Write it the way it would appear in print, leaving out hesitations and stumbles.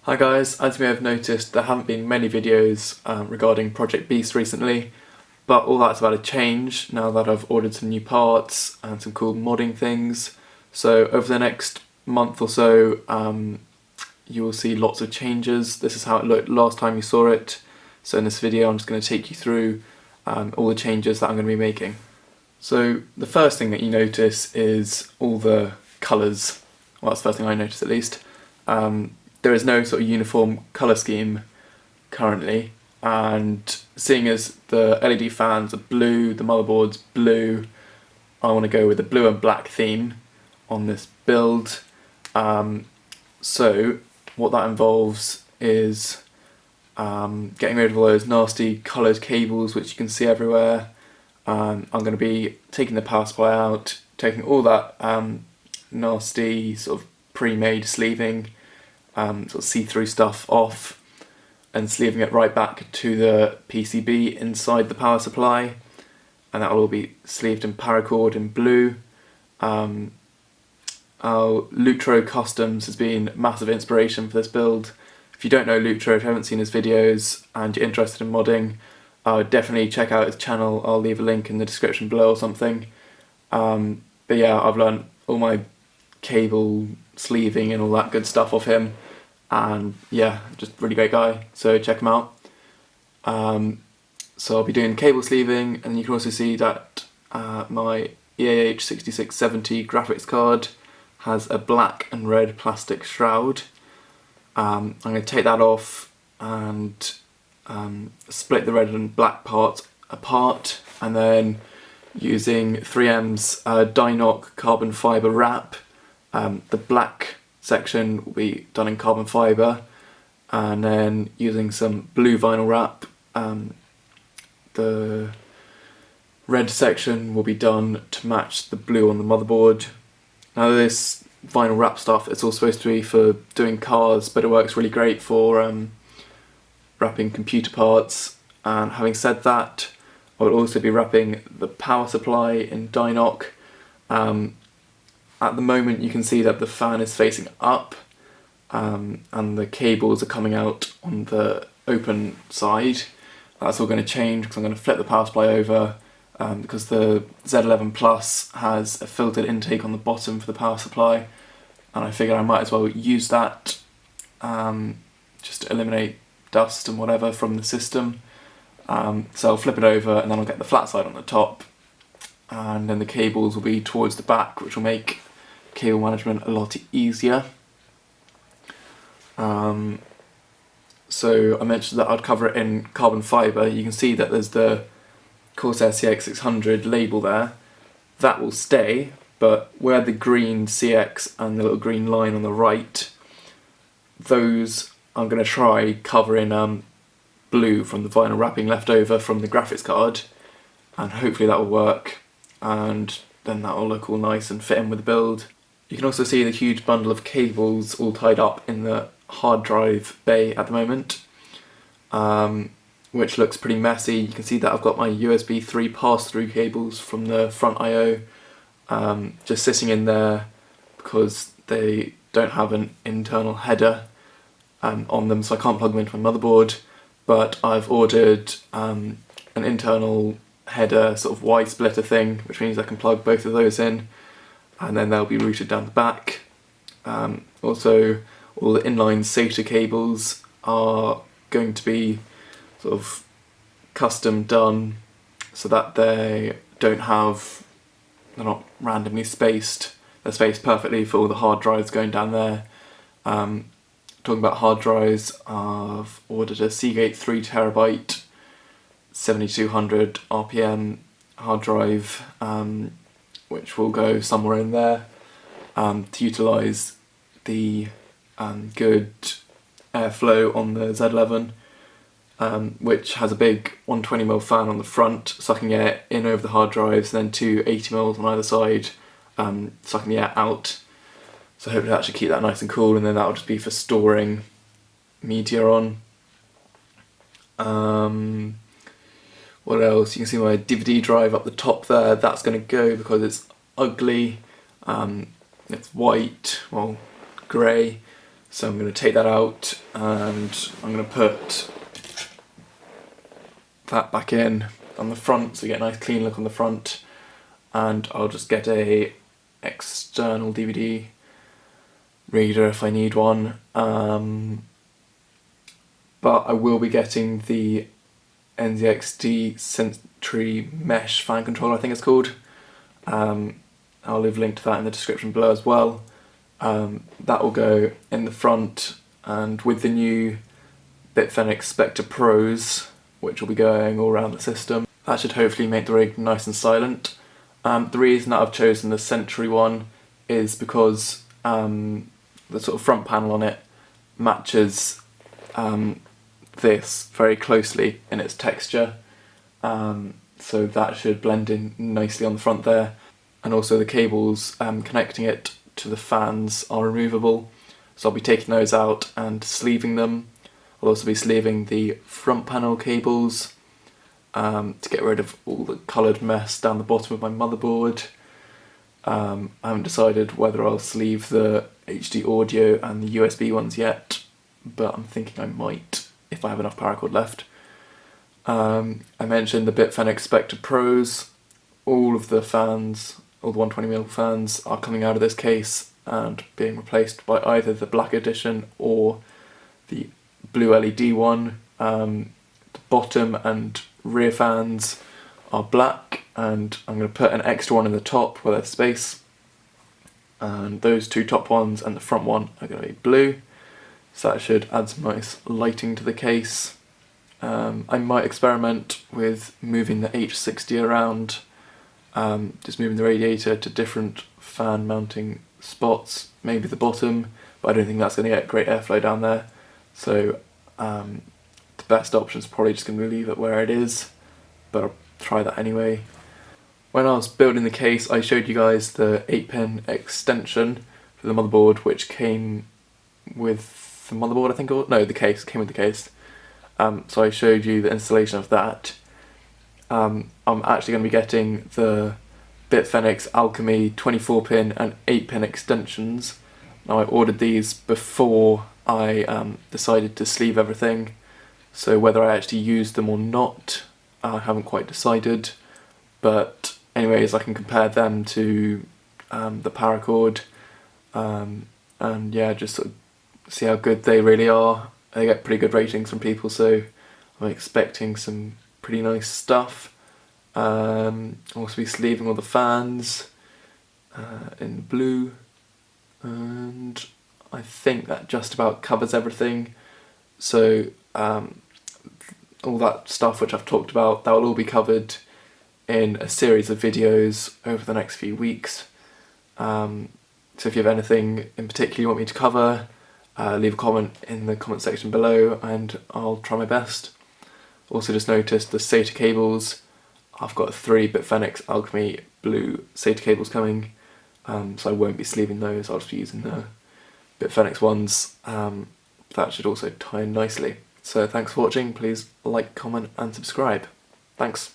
Hi guys, as you may have noticed there haven't been many videos regarding Project Beast recently, but all that's about to change now that I've ordered some new parts and some cool modding things. So over the next month or so you will see lots of changes. This is how it looked last time you saw it. So in this video I'm just going to take you through all the changes that I'm going to be making. So the first thing that you notice is all the colours. Well, that's the first thing I noticed at least. There is no sort of uniform colour scheme currently, and seeing as the LED fans are blue, the motherboard's blue, I want to go with the blue and black theme on this build. So what that involves is getting rid of all those nasty coloured cables which you can see everywhere. I'm going to be taking the power supply out, taking all that nasty sort of pre-made sleeving, sort of see-through stuff off, and sleeving it right back to the PCB inside the power supply, and that will all be sleeved in paracord in blue. Our Lutro Customs has been massive inspiration for this build. If you don't know Lutro, if you haven't seen his videos and you're interested in modding, I would definitely check out his channel. I'll leave a link in the description below or something. But yeah, I've learned all my cable sleeving and all that good stuff off him, and yeah, just really great guy, so check him out. So I'll be doing cable sleeving, and you can also see that my EAH6670 graphics card has a black and red plastic shroud. I'm going to take that off and split the red and black parts apart, and then using 3M's Dynoc carbon fibre wrap, the black section will be done in carbon fibre, and then using some blue vinyl wrap, the red section will be done to match the blue on the motherboard. Now this vinyl wrap stuff, it's all supposed to be for doing cars, but it works really great for wrapping computer parts. And having said that, I will also be wrapping the power supply in Dynoc. At the moment you can see that the fan is facing up, and the cables are coming out on the open side. That's all going to change because I'm going to flip the power supply over, because the Z11 Plus has a filtered intake on the bottom for the power supply, and I figured I might as well use that just to eliminate dust and whatever from the system. So I'll flip it over and then I'll get the flat side on the top, and then the cables will be towards the back, which will make cable management a lot easier. So I mentioned that I'd cover it in carbon fibre. You can see that there's the Corsair CX600 label there. That will stay, but where the green CX and the little green line on the right, those I'm going to try cover in blue from the vinyl wrapping left over from the graphics card, and hopefully that will work, and then that will look all nice and fit in with the build. You can also see the huge bundle of cables all tied up in the hard drive bay at the moment, which looks pretty messy. You can see that I've got my USB 3 pass-through cables from the front I/O just sitting in there because they don't have an internal header on them, so I can't plug them into my motherboard, but I've ordered an internal header sort of Y-splitter thing, which means I can plug both of those in, and then they'll be routed down the back. Also, all the inline SATA cables are going to be sort of custom done so that they're not randomly spaced. They're spaced perfectly for all the hard drives going down there. Talking about hard drives, I've ordered a Seagate 3TB 7200 RPM hard drive, which will go somewhere in there to utilise the good airflow on the Z11, which has a big 120mm fan on the front, sucking air in over the hard drives, and then two 80mm on either side, sucking the air out. So hopefully that should keep that nice and cool, and then that'll just be for storing media on. What else? You can see my DVD drive up the top there. That's going to go because it's ugly. It's white, well, grey. So I'm going to take that out and I'm going to put that back in on the front so you get a nice clean look on the front, and I'll just get a external DVD reader if I need one, but I will be getting the NZXT Sentry mesh fan controller, I think it's called. I'll leave a link to that in the description below as well. That will go in the front, and with the new Bitfenix Spectre Pros, which will be going all around the system, that should hopefully make the rig nice and silent. The reason that I've chosen the Sentry one is because the sort of front panel on it matches this very closely in its texture, so that should blend in nicely on the front there. And also the cables connecting it to the fans are removable, so I'll be taking those out and sleeving them. I'll also be sleeving the front panel cables to get rid of all the coloured mess down the bottom of my motherboard. I haven't decided whether I'll sleeve the HD audio and the USB ones yet, but I'm thinking I might if I have enough paracord left. I mentioned the Bitfenix Spectre Pros. All of the fans, all the 120mm fans, are coming out of this case and being replaced by either the black edition or the blue LED one. The bottom and rear fans are black, and I'm going to put an extra one in the top where there's space, and those two top ones and the front one are going to be blue, so that should add some nice lighting to the case. I might experiment with moving the H60 around, just moving the radiator to different fan mounting spots, maybe the bottom, but I don't think that's going to get great airflow down there, so the best option is probably just going to leave it where it is, but I'll try that anyway. When I was building the case, I showed you guys the 8-pin extension for the motherboard, which came with the motherboard, I think, or no, the case came with the case. So I showed you the installation of that. I'm actually going to be getting the Bitfenix Alchemy 24-pin and 8-pin extensions. Now, I ordered these before I decided to sleeve everything, so whether I actually used them or not, I haven't quite decided, but anyways, I can compare them to the paracord, and yeah, just sort of see how good they really are. They get pretty good ratings from people, so I'm expecting some pretty nice stuff. I'll also be sleeving all the fans in blue, and I think that just about covers everything. So all that stuff which I've talked about, that will all be covered in a series of videos over the next few weeks. So if you have anything in particular you want me to cover, leave a comment in the comment section below and I'll try my best. Also just noticed the SATA cables. I've got 3 Bitfenix Alchemy blue SATA cables coming, so I won't be sleeving those, I'll just be using the Bitfenix ones. That should also tie in nicely. So thanks for watching, please like, comment and subscribe. Thanks.